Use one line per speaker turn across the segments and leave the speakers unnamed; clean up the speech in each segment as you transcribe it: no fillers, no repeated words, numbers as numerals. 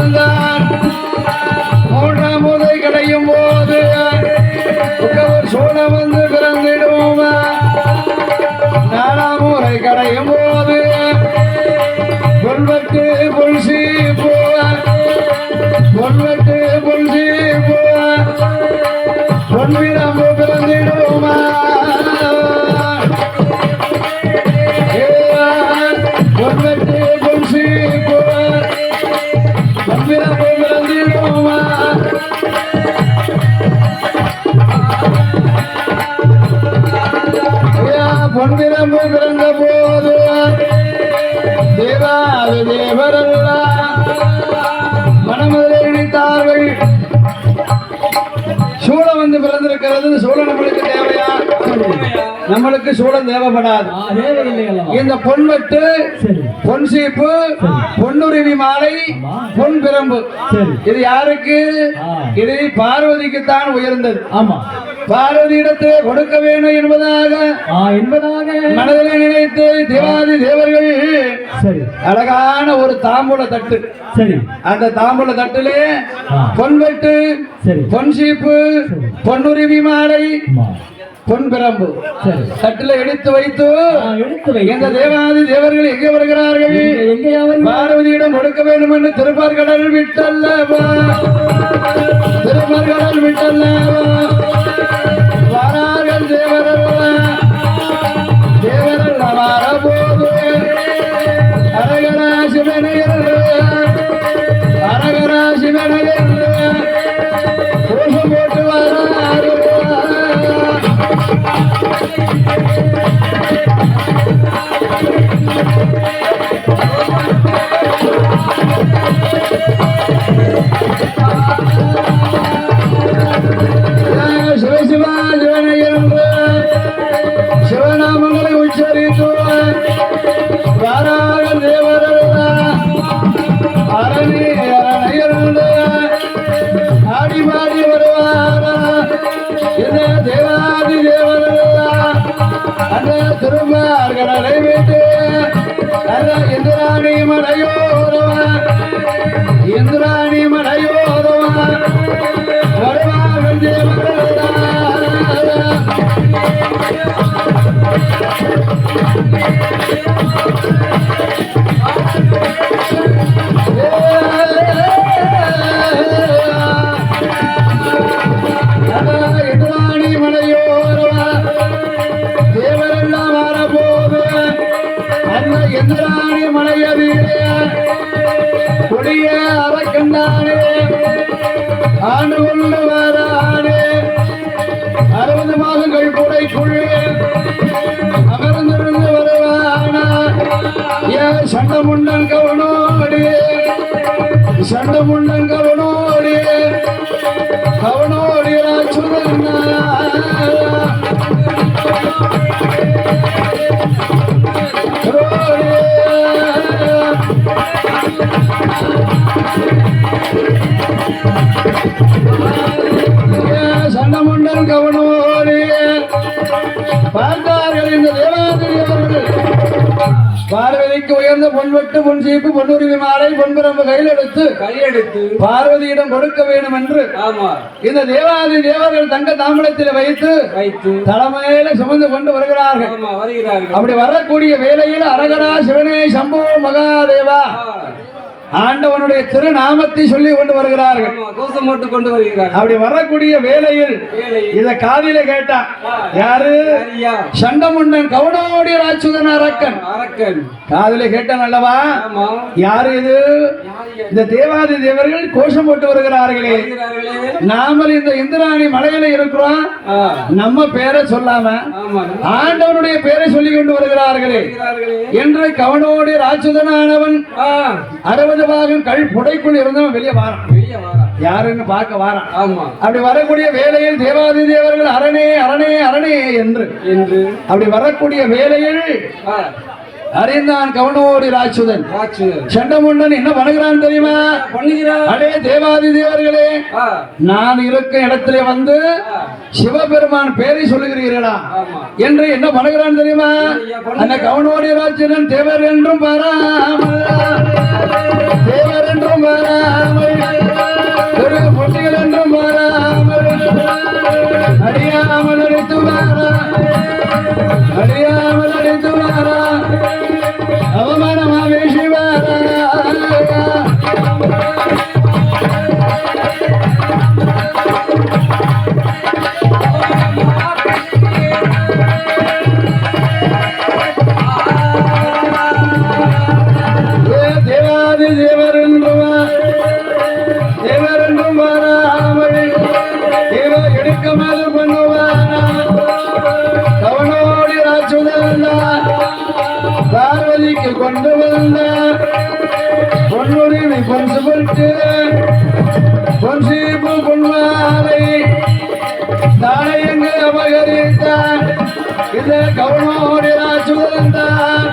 பிறந்தான். மூன்றாம் முறை கிடையும் போது சோழம் வந்து பிறந்திடுவோம். நாலாம் முறை கிடையும் போது பொல்வெட்டு பொல்சி பொல்வெட்டு பொல்சி பொன்விரம்பு பிறந்திடுவோமா. பொன்வெட்டு பொல்சி பொன்விரம்பு பிறந்திடுவோமா. பொன்விரம்பு பிறந்த போது தேவாதி தேவரெல்லாம் மனமுதலில் நினைத்தார்கள். சூழம் வந்து பிறந்திருக்கிறது. சூழம் நம்மளுக்கு தேவையா? நம்மளுக்கு சூழம் தேவைப்படாது. இந்த பொன்வெட்டு பொன் சீப்பு பொன்னுருவி மாலை பொன் பிரம்பு இது யாருக்கு? இது பார்வதிக்குத்தான் உயர்ந்தது. ஆமா, பார்வதி இடத்தை கொடுக்க வேண்டும் என்பதாக மனதில் நினைத்து தேவாதி தேவர்கள் அழகான ஒரு தாம்பூல தட்டு, அந்த தாம்பூல தட்டிலே பொன்வெட்டு பொன் சீப்பு பொன்னுருவி மாலை பொன் பிரம்பு தட்டில எடுத்து வைத்து எந்த தேவாதி தேவர்கள் எங்கே வருகிறார்கள்? பார்வதியிடம் கொடுக்க வேண்டும் என்று திருப்பார்கடல் விட்டல்லவா, திருப்பார்கடல் விட்டல்லவா வாரார்கள் தேவரெல்லாம். தேவரெல்லாம் வரபோது அரகரா சிவனையர் அரகரா சிவனையர் கோஷம் போட்டு வராரு. சிவசிவா சிவனையர் சிவநாமங்களை உச்சரித்து வாராக தேவரெல்லாம் அரணி அரணையர் ஆடி பாடி வருவாரா. இந்த தேவாதி தேவரெல்லாம் அந்த திருமார்களை விட்டு அந்த இந்திராணி மலையோரவா இந்திராணி மலையோரவா வருவார்கள் தேவரெல்லாம். இந்திராணி மலையோரவா தேவரெல்லாம் வரபோது அந்த இந்திராணி மலையதிலே கொடிய அரக்கண்டானே ஆண்டு கொண்டு வரானே 60 மாதங்கள் கூடைக்குள்ளே அமர்ந்திருந்து வருவானா. ஏன் சண்டமுண்டன் கவனோடியே சண்டமுண்டன் கவனோடியே கவனோடிய சுதன்னா சண்டமுண்டன் கவனோடியே பார்த்தார்கள். இந்த தேவாதிரியவர்கள் பார்வதிக்கு உயர்ந்த பொன்வெட்டு பொன் சீப்பு பொன்னுருவி மாலை பொன்பிரம்பு கையெடுத்து பார்வதியிடம் கொடுக்க வேண்டும் என்று இந்த தேவாதி தேவர்கள் தங்க தாம்பலத்தில் வைத்து தலைமையில சுமந்து கொண்டு வருகிறார்கள். அப்படி வரக்கூடிய வேளையில் அரகரா சிவனே சம்போ மகாதேவா ஆண்டவனுடைய திருநாமத்தை சொல்லி கொண்டு வருகிறார்கள். அப்படி வரக்கூடிய வேளையில் இத காதில கேட்டா யாரு? சண்டமுண்டன் கவுனோடிய ராட்சுதன் அரக்கன். காதில கேட்டான் அல்லவா? யாரு இது? இந்த தேவாதி தேவர்கள் கோஷம் போட்டு வருகிறார்களே, நாமல் இந்த இந்திராணி மலையில இருக்கிறோம், நம்ம பேரை சொல்லாம ஆண்டவனுடைய பேரை சொல்லி கொண்டு வருகிறார்களே என்று கவனோடிய ராட்சுதனானவன் 60 பாகம் கல் புடைக்குள் இருந்தவன் வெளியே வாரான். யாருன்னு பார்க்க வாரான். அப்படி வரக்கூடிய வேளையில் தேவாதி தேவர்கள் அரணே அரணே அரணே என்று அப்படி வரக்கூடிய வேளையில் அறிந்தான் கவனோடி ராட்சுதன். சண்டமுண்டன் என்ன பண்ணுகிறான் தெரியுமா? அடே தேவாதி தேவர்களே, நான் இருக்க இடத்திலே வந்து சிவபெருமான் பேரை சொல்லுகிறீர்களா என்று என்ன பண்ணுகிறான் தெரியுமா? அந்த கவனோடி ராட்சுதன் தேவர் என்றும் பாராமல் தேவர் என்றும் பாராமல் கொண்டு வந்தார் பொன்னுரிமை பொன்று பொட்டு பொன்சீப்பு பொன்மாலை தானையங்கு அபகரித்தான் இந்த கவனோடு ராஜுதந்தான்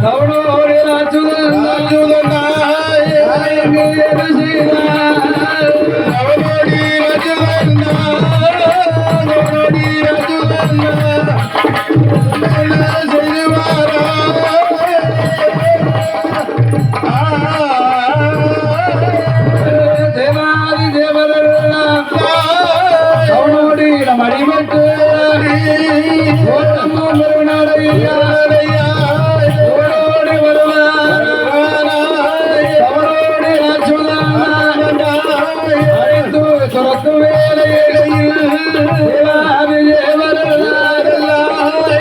கவனோடு ராஜுதந்தான் தானையங்கு எது செய்தார் கவனோடி ராஜுதந்தான் கவனோடி ராஜுதந்தான் செய்வாரா தேவாதி தேவரெல்லாம் அவனோடு இடம் அடிபட்டு ஓட்டமும் ஓடோடி வருவார் அவனோடு அழைத்து துரத்து வேலையில் தேவாதி தேவரெல்லாம்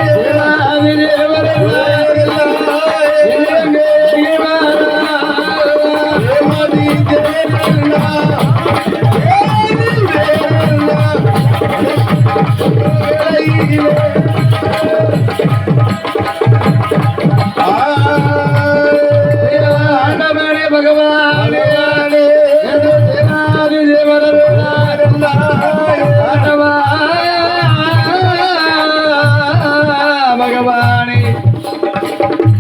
தேவாதி தேவரெல்லாம் பகவானே தேவாதி பகவானே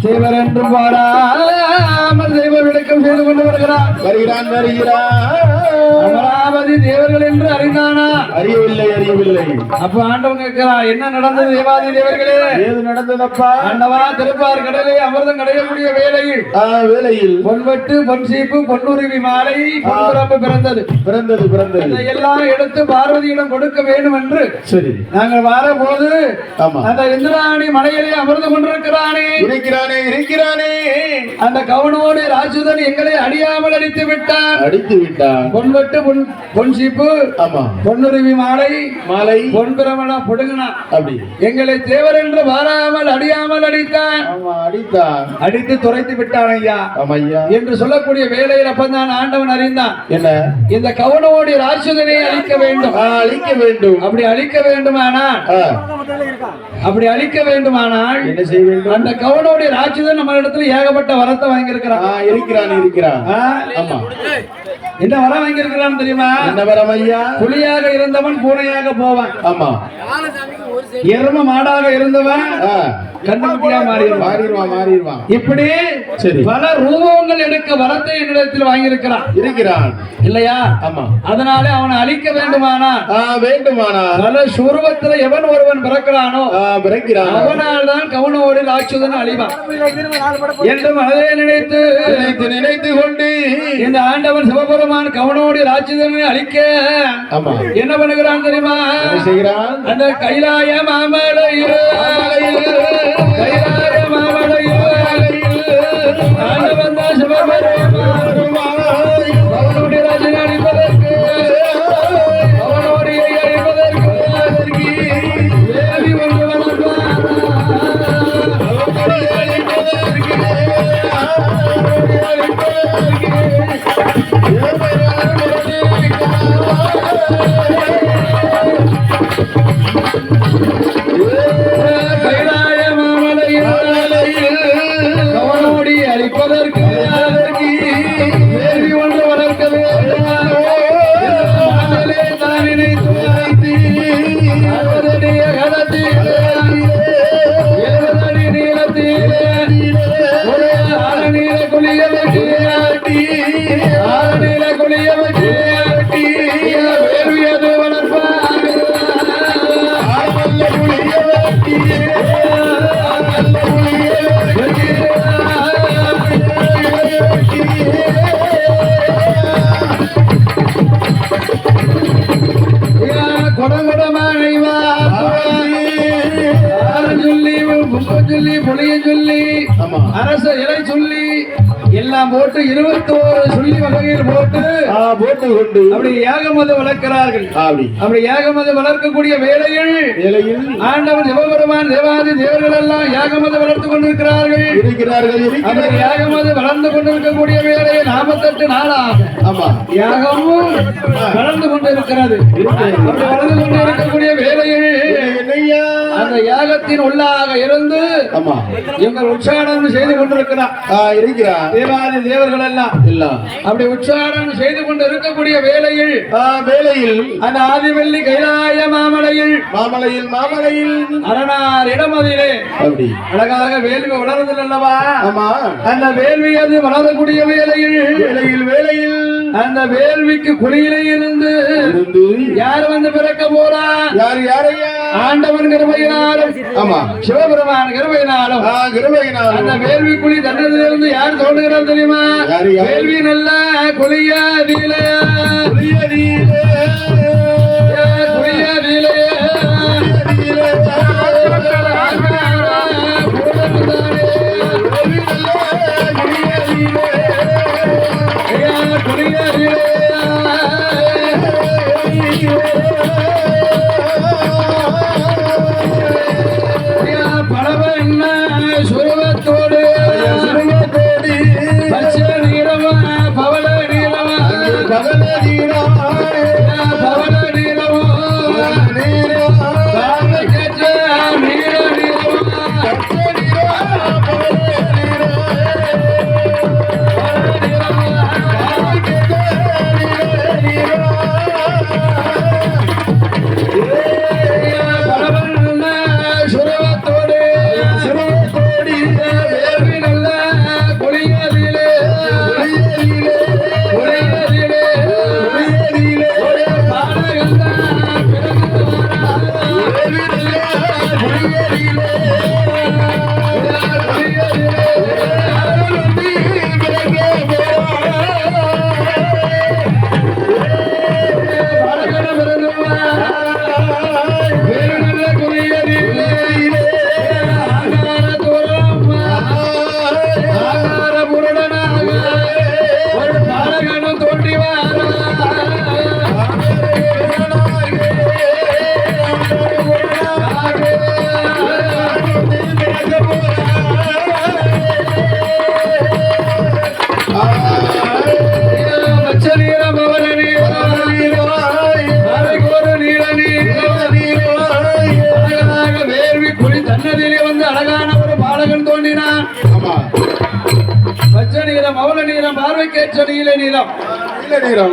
தேவரென்று பாடாமல் தெய்வ விளக்கம் செய்து கொண்டு வருகிறான் அமராவதி தேவர்கள் என்று அறிந்தானா? அறியவில்லை. அப்ப ஆண்டவன் கேட்கிறான், என்ன நடந்தது தேவாதி தேவர்களே? ஏது நடந்ததப்பா? ஆண்டவா, திருப்பார் கடலை அமிர்தம் கிடைக்கக்கூடிய வேளையில் பொன்வெட்டு பொன்சீப்பு பொன்னுருவி மாலை பொன்புறம்பு பிறந்தது. எல்லாம் எடுத்து பார்வதியிடம் கொடுக்க வேண்டும் என்று சரி நாங்கள் வரபோது அந்த இந்திராணி மலையிலே அமர்ந்து கொண்டிருக்கிறானே இருக்கிறானே அந்த கவனோடு ராஜுதன் எங்களை அடியாமல் அடித்து விட்டான். பொன்வெட்டு பொன்சீப்பு பொன்னுருவி மாலை பொன்பிரமண பொடுங்கினா அப்படி எங்களை தேவர் என்று வாராமல் அடியாமல் அடித்தான். அடித்து துரைத்து விட்டான் ஐயா என்று சொல்லக்கூடிய வேளையில் அப்பந்தான் ஆண்டவன் அறிந்தான், என்ன இந்த கவனோடு ராட்சதனை அழிக்க வேண்டும். அப்படி அழிக்க வேண்டுமானால் என்ன செய்ய வேண்டும்? அந்த கவனோடு ராட்சதன் நம்ம இடத்துல ஏகப்பட்ட வரத்தை வாங்கியிருக்கிறான். என்ன வரம் வாங்கியிருக்கிறான் தெரியுமா? என்ன வரம் ஐயா? புலியாக இருந்தவன் பூனையாக போவான். ஆமா. எரும மாடாக இருந்தவன் கண்ணுக்குட்டியா மாறிடுவான். இப்படி பல ரூபங்கள் எடுக்க வரத்தை என்னிடத்தில் வாங்கியிருக்கிறான் இல்லையா? ஆமா. அதனால அவனை அழிக்க வேண்டுமானா பல சுரூபத்தில் எவன் ஒருவன் பிறக்கிறானோ அவனால் தான் கவனோடு ராட்சதன் அழிவான் என்று மனதை நினைத்து கொண்டு இந்த ஆண்டவன் சிவபெருமான் கவனோடு ராட்சதனை அழிக்க என்ன பண்ணுகிறான் தெரியுமா? அந்த கைலாய மாமலையில் ஆண்டவன் தான் சிவபெருமான் அவனுடைய ராஜனை அழிப்பதற்கு அவனுடைய அழிப்பதற்கு வேதி ஒன்று கைலாய மாமலையில் கவனோடி அழிப்பதற்கு வேதி ஒன்று வளர்க்க வேண்டும் தான் நினைத்து அறுபதடிய கடத்திலே 70 அடி நீளத்திலே ஒரு ஆறு நீள குளிய வெட்டி ஆறு நீள எல்லாம் போட்டு 21 சொல்லி வகையில் போட்டு
கொண்டு
அப்படி யாகமது வளர்க்கிறார்கள். அப்படி யாகமது வளர்க்கக்கூடிய வேளையில் ஆண்டவன் சிவபெருமான் தேவாதி தேவர்கள் எல்லாம் யாகமது வளர்த்து கொண்டிருக்கிறார்கள். அந்த யாகமது வளர்ந்து கொண்டிருக்கக்கூடிய வேளையை 48 நாளாக யாகமும் வளர்ந்து கொண்டிருக்கிறது. அப்படி வளர்ந்து கொண்டு இருக்கக்கூடிய வேளையில் அந்த யாகத்தின் உள்ளாக இருந்து எங்கள் உற்சாகம் செய்து கொண்டிருக்கிறார் தேவாதி தேவர்கள் எல்லாம் அப்படி உற்சாகம் செய்து கொண்டு இருக்கக்கூடிய வேளையில் அந்த ஆதிவெள்ளி கைலாய மாமலையில் அரணார் இடமதிலே அழகாக வேள்வி வளர்ந்தது அல்லவா? அந்த வேள்வி அது வளரக்கூடிய வேளையில் அந்த வேள்விக்கு குழியிலே இருந்து யார் வந்து பிறக்க போறா? ஆண்டவன் கிருபையினாலும் சிவபெருமான் கிருபையினாலும் அந்த வேள்வி குழி தன்னதிலிருந்து யார் தோன்றுகிறார் தெரியுமா? வேள்வி நல்ல குழியதிலே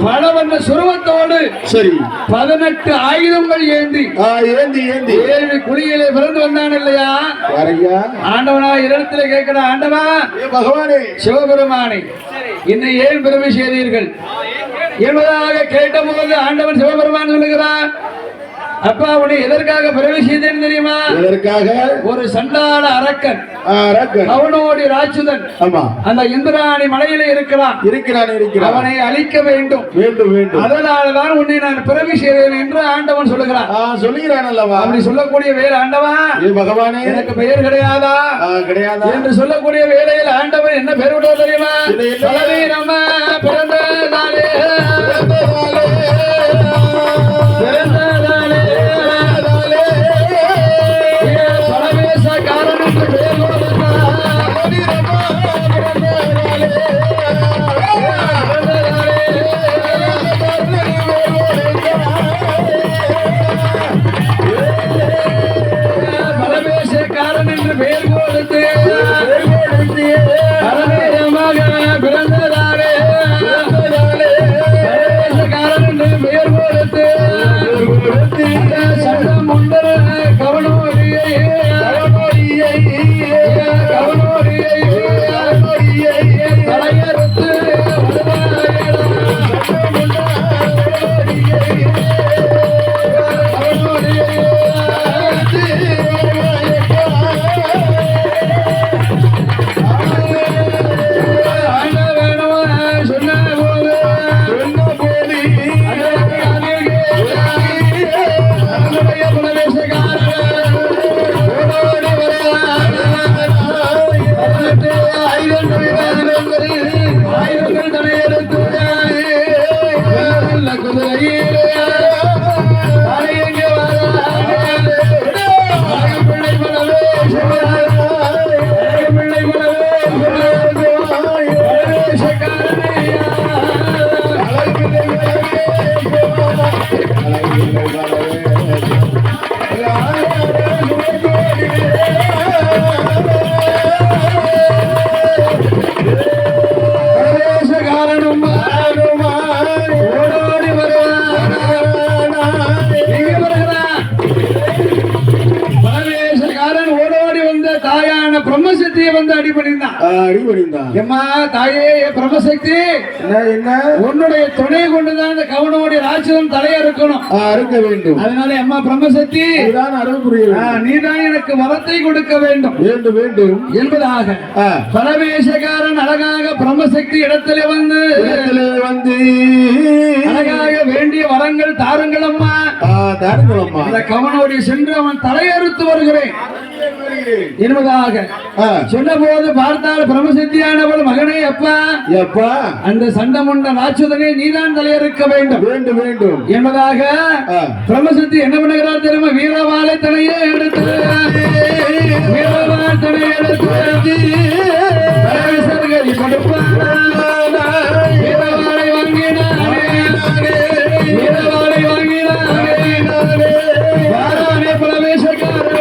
பலவண்ண சுருவத்தோடு 18 ஆயுதங்கள் ஏந்தி வேள்வி குழியிலே பிறந்து வந்தான் இல்லையா? ஆண்டவனா இடத்திலே கேட்கிற ஆண்டவா பகவானே சிவபெருமானே என்னை ஏன் பிறவி செய்தீர்கள் என்பதாக கேட்டபோது ஆண்டவன் சிவபெருமான் சொல்லுகிறார், அப்பா உன்னை எதற்காக பிறவி செய்தேன் தெரியுமா? ஒரு சண்டாள அரக்கன் அவனோடு ராட்சுதன் அந்த இந்திராணி மலையிலே இருக்கிறான். அவனை அழிக்க வேண்டும். அதனால்தான் உன்னை நான் பிறவி செய்தேன் என்று ஆண்டவன் சொல்லுகிறான் அல்லவா? அப்படி சொல்லக்கூடிய வேலை ஆண்டவா பகவானே எனக்கு பெயர் கிடையாதா என்று சொல்லக்கூடிய வேலையில் ஆண்டவன் என்ன பெயர் விடுவது தெரியுமா? நம்ம பிறந்த நாளே பிறந்ததாலே வந்து அடிபணிந்தான். எம்மா தாயே பிரம்மசக்தி,
என்ன
உன்னுடைய துணை கொண்டுதான் இந்த கவனோடைய ராட்சதன் தலையா இருக்கணும்,
அறுக்க வேண்டும்.
அதனால அம்மா பிரம்மசக்தி
அருள் புரியும்,
நீதான் எனக்கு வரத்தை கொடுக்க வேண்டும்
வேண்டும் வேண்டும்
என்பதாக பரமேசகாரன் அழகாக பிரம்மசக்தி இடத்திலே வந்து அழகாக வேண்டிய வரங்கள் தாருங்கள் அம்மா,
தாருங்கள் அம்மா.
அந்த கவனோடைய சென்று அவன் தலையறுத்து வருகிறேன் என்பதாக சொன்ன போது பார்த்தால் பிரம்மசக்தியானவள் மகனே அப்பா
எப்பா
அந்த சண்டமுண்ட ராட்சதனை நீதான் தலையறுக்க வேண்டும்
வேண்டும் வேண்டும்
என்பதாக பிரம்மசக்தி என்ன பண்ணுகிறார் தெரியுமா? வீரவாளை தலையே எடுத்து வீரவாள் தலையை எடுத்து வீரவாளை வாங்கினார் வீரவாளை வாங்கினார் வாரானே பிரவேசக்காரர்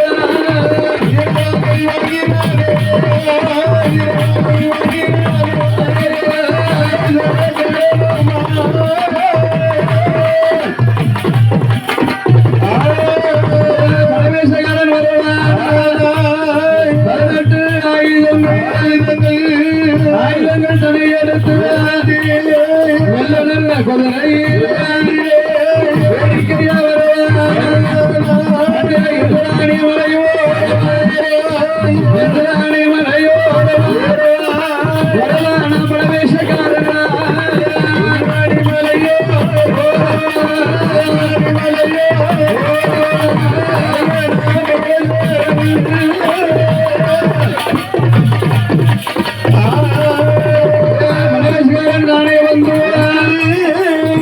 பிரவேசக்காரன் வருவார். 18 ஆயுதங்கள் தலையெடுத்து நல்ல நல்ல குதிரை வேடிக்கையா தானே வந்து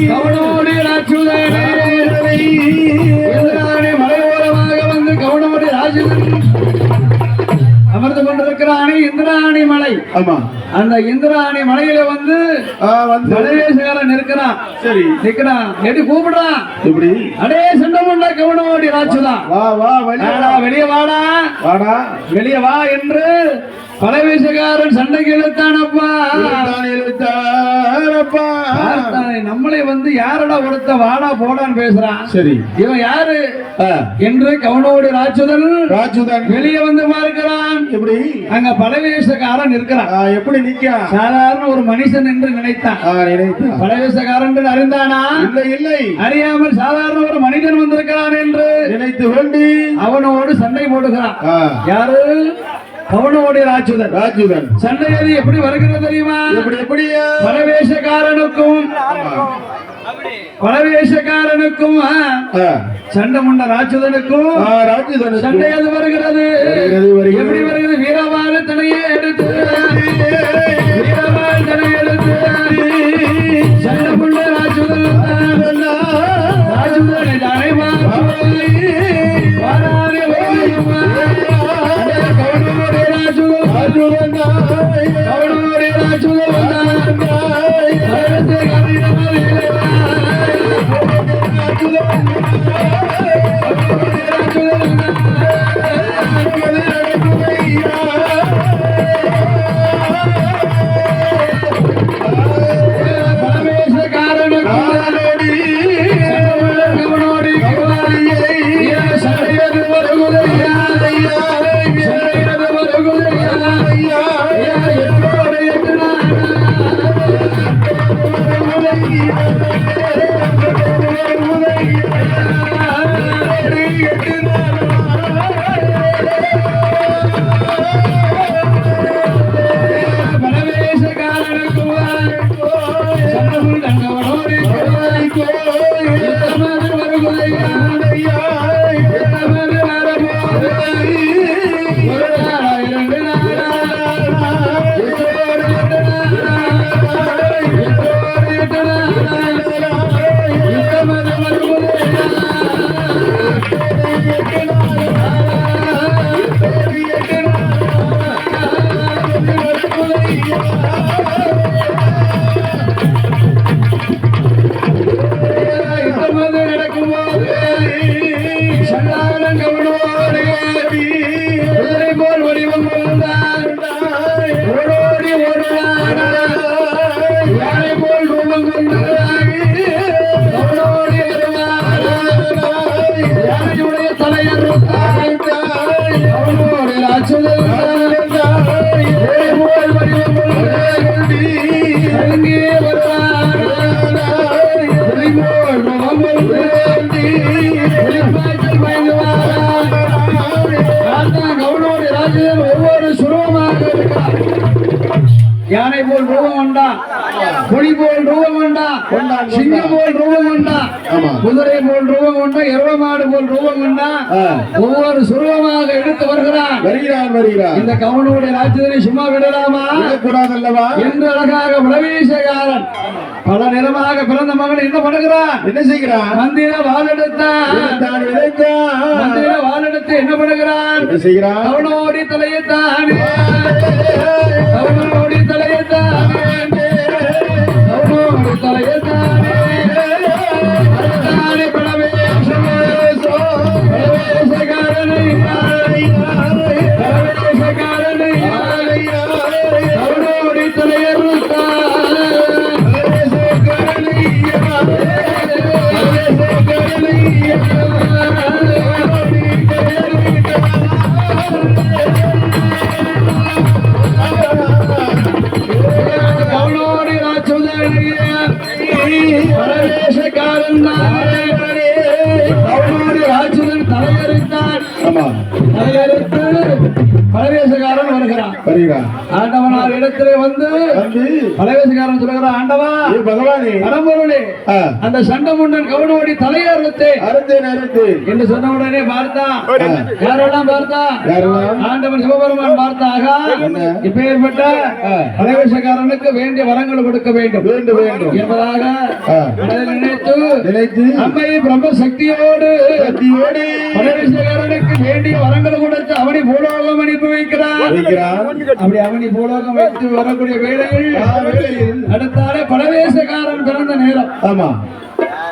கவனோடு மலையோரமாக வந்து கவனோடு ராஜன் அமர்ந்து கொண்டிருக்கிறானே இந்திராணி மலை.
ஆமா,
அந்த இந்திராணி மலையில வந்து மலையேசகாரன் இருக்கிறான். சரி, நிக்கிறான், எடி கூப்பிடுறான். இப்படி அடே சண்டமுண்ட கவனோடி ராட்சதா,
வா வா
வெளியே வாடா
வாடா
வெளியே வா என்று பலவேசகாரன் சண்டைக்கு இழுத்தானப்பா. நம்மளை வந்து யாரடா ஒருத்த வாடா போடான்னு பேசுறான். சரி, இவன் யாரு என்று கவனோடு ராட்சதன் வெளியே வந்து பார்க்கிறான். எப்படி அங்க பலவேசக்காரன் இருக்கிறான். எப்படி நிக்க சாதாரண ஒரு மனுஷன் என்று நினைத்தான். பலவேசக்காரன் அறிந்தானா? இல்லை இல்லை, அறியாமல் சாதாரண ஒரு மனிதன் வந்திருக்கிறான் என்று நினைத்து வேண்டி அவனோடு சண்டை போடுகிறான். யாரு? கவனோடைய ராட்சதன். சண்டை எப்படி வருகிறது தெரியுமா? எப்படியா? பரவேசக்காரனுக்கும் சண்டமுண்ட ராட்சதனுக்கும் சண்டை அது வருகிறது. எப்படி வருகிறது? வீரவாள் தலையே எடுத்து சண்டமுண்ட ராட்சதன் புலி போல் ரூபம் கொண்டா
கொண்டான்,
சிங்கம் போல் ரூபம் கொண்டா
ஆமா.
குதிரை போல் ரூபம் கொண்டா எருவமாடு போல் ரூபம் கொண்டா ஒவ்வொரு சுருவமாக எடுத்து வருகிறான்.
வருகிறான்
இந்த கவுனுடைய ராஜ்யத்தினை சும்மா விடலாமா
கூடாதல்லவா
என்று அழகாக பிரவேசகாரன் பல நிறமாக பிறந்த மகன் என்ன பண்ணுகிறான்?
என்ன செய்கிறான்?
மந்திர வாழெடுத்தான். மந்திர வாழெடுத்து என்ன பண்ணுகிறான்?
என்ன செய்கிறான்?
கவுனோடி தலையத்தானே கவுனோடி தலையத்தானே கவுனோடி தலையத்தானே தானே பிரவேசகாரனை பிரவேசகாரனை கவுனோடி தலையறுத்தான். கவுனோடி ராஜுதனிய பிரவேசகாரன் கவுனோடி ராஜுதன் தலையறுத்தான். தலையறுத்து பிரவேசகாரன் வருகிறான். ஆண்டவனார் இடத்திலே வந்து பிரவேசகாரன் சொல்லுகிறான், ஆண்டவா
பகவானே
பரம்பொருளே அந்த சண்டமுண்டன் கவுனோடி தலையறுத்து என்று சொன்ன உடனே பார்த்தான். யாரெல்லாம் பார்த்தா? ஆண்டவன் சிவபெருமான் பார்த்தாக இப்ப ஏற்பட்ட பிரவேசகாரனுக்கு வேண்டிய வரங்கள் கொடுக்க வேண்டும் என்பதாக மனதில் நினைத்து அம்மை பிரம்ம சக்தியோடு பிரவேசகாரனுக்கு வேண்டிய வரங்கள் கொடுத்து அவனை பூலோகம் அனுப்பி வைக்கிறான். அப்படி அவனி பூலோகம் வைத்து வரக்கூடிய வேளையில் அடுத்தாலே பிரவேசகாரன் பிறந்த நேரம்.